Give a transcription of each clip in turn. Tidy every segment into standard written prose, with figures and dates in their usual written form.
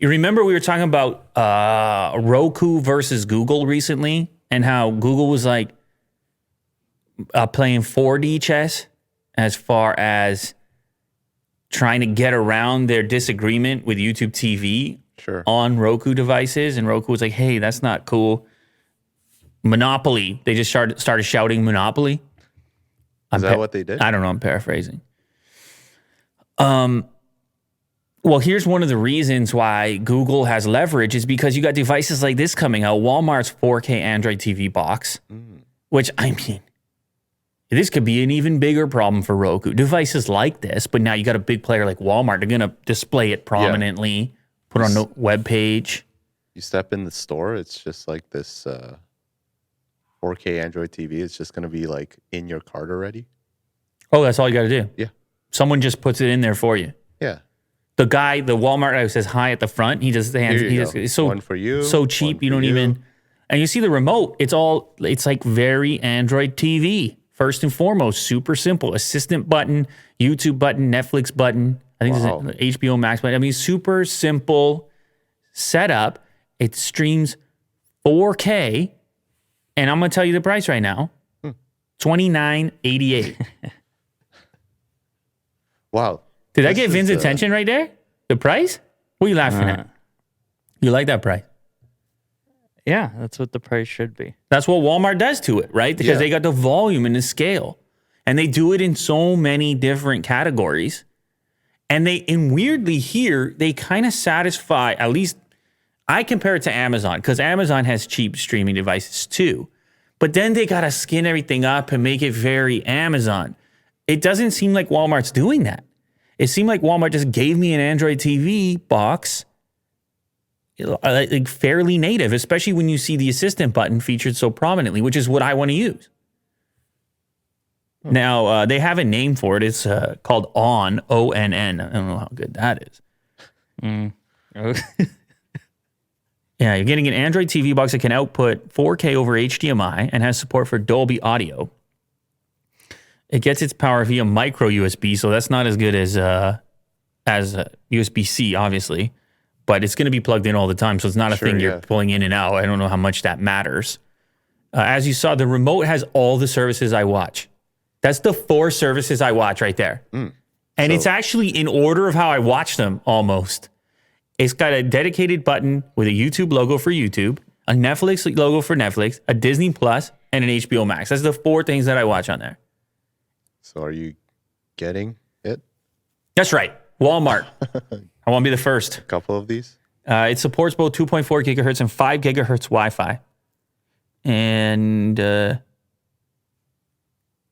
You remember we were talking about Roku versus Google recently, and how Google was like playing 4D chess as far as trying to get around their disagreement with YouTube TV on Roku devices. And Roku was like, hey, that's not cool. Monopoly. They just started shouting Monopoly. Is that what they did? I don't know. I'm paraphrasing. Well, here's one of the reasons why Google has leverage is because you got devices like this coming out. Walmart's 4K Android TV box, which, I mean, this could be an even bigger problem for Roku. Devices like this, but now you got a big player like Walmart. They're going to display it prominently, put it on the web page. You step in the store, it's just like this 4K Android TV. It's just going to be like in your cart already. Oh, that's all you got to do? Yeah. Someone just puts it in there for you. Yeah. The guy, the Walmart guy who says hi at the front, he just hands. It's so one for you. So cheap, you don't even. And you see the remote. It's like very Android TV. First and foremost, super simple. Assistant button, YouTube button, Netflix button. I think it's HBO Max button. I mean, super simple setup. It streams 4K, and I'm gonna tell you the price right now: $29.88. Wow. Did that get Vince's attention right there? The price? What are you laughing at? You like that price? Yeah, that's what the price should be. That's what Walmart does to it, right? Because they got the volume and the scale. And they do it in so many different categories. And weirdly here, they kind of satisfy, at least I compare it to Amazon, because Amazon has cheap streaming devices too. But then they got to skin everything up and make it very Amazon. It doesn't seem like Walmart's doing that. It seemed like Walmart just gave me an Android TV box, like fairly native, especially when you see the assistant button featured so prominently, which is what I want to use. Now, they have a name for it. It's called ONN, O-N-N. I don't know how good that is. Yeah, you're getting an Android TV box that can output 4K over HDMI and has support for Dolby Audio. It gets its power via micro USB, so that's not as good as USB-C, obviously. But it's going to be plugged in all the time, so it's not a thing you're pulling in and out. I don't know how much that matters. As you saw, the remote has all the services I watch. That's the 4 services I watch right there. And it's actually in order of how I watch them, almost. It's got a dedicated button with a YouTube logo for YouTube, a Netflix logo for Netflix, a Disney Plus, and an HBO Max. That's the 4 things that I watch on there. So are you getting it? That's right. Walmart. I want to be the first. A couple of these? It supports both 2.4 gigahertz and 5 gigahertz Wi-Fi. And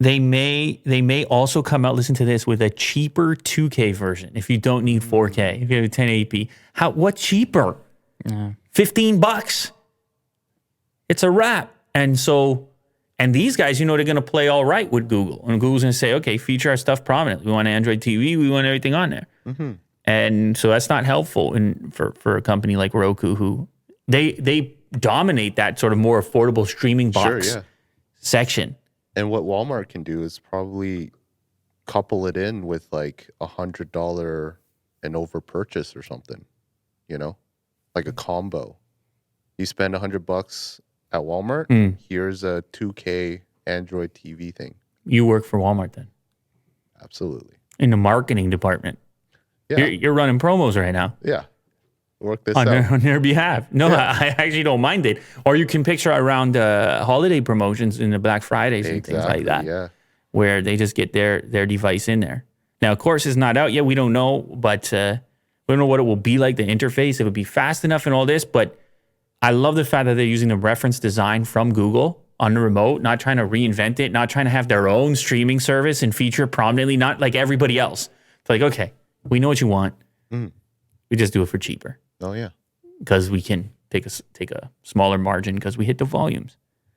they may also come out, listen to this, with a cheaper 2K version if you don't need 4K, if you have a 1080p. What cheaper? $15. It's a wrap. And these guys, they're going to play all right with Google. And Google's going to say, okay, feature our stuff prominently. We want Android TV. We want everything on there. And so that's not helpful for a company like Roku, who they dominate that sort of more affordable streaming box section. And what Walmart can do is probably couple it in with like $100 and over purchase or something, like a combo. You spend $100 at Walmart, here's a 2K Android TV thing. You work for Walmart then? Absolutely. In the marketing department. Yeah. You're running promos right now. Yeah. Work this on out. On their behalf. No, I actually don't mind it. Or you can picture around holiday promotions in the Black Fridays and things like that, where they just get their device in there. Now, of course, it's not out yet. We don't know, but we don't know what it will be like, the interface. If it would be fast enough and all this, but I love the fact that they're using the reference design from Google on the remote, not trying to reinvent it, not trying to have their own streaming service and feature prominently, not like everybody else. It's like, okay, we know what you want. We just do it for cheaper. Oh, yeah. Because we can take a smaller margin because we hit the volumes.